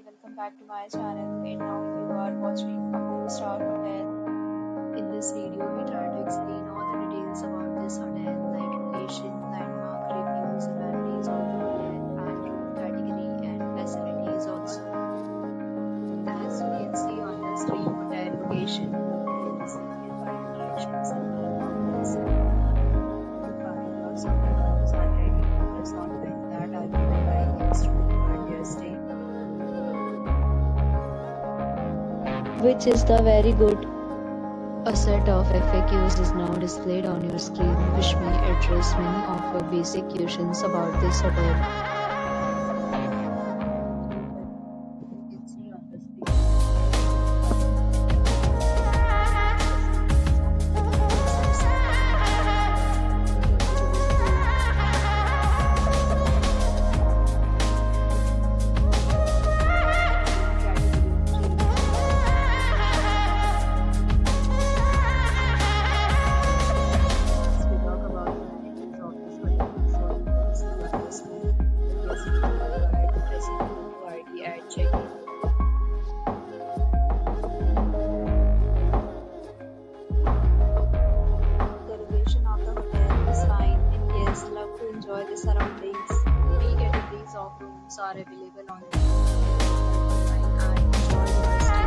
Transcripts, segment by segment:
welcome back to my channel. And now you are watching a 4-star hotel. In this video, we try to explain all the details about this hotel, like location, landmark, reviews, amenities of the hotel, and room category and facilities also. As you can see on the screen, hotel location is nearby attractions and landmarks. You find lots of reviews and reviews online that are given by guests to reward their stay. Which is the very good. A set of FAQs is now displayed on your screen, which may address many of your basic questions about this hotel. You can see on the enjoy the surroundings. 3 categories of rooms are available on the website and enjoy your stay.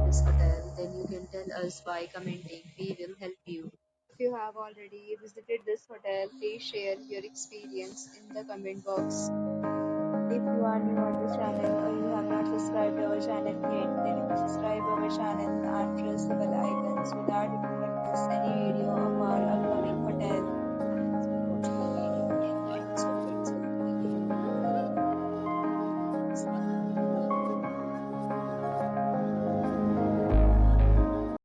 This hotel, then you can tell us by commenting. We will help you. If you have already visited this hotel, please share your experience in the comment box. If you are new on this channel or you have not subscribed our channel yet, then you can subscribe our channel and press the bell icon so that you do not miss any video of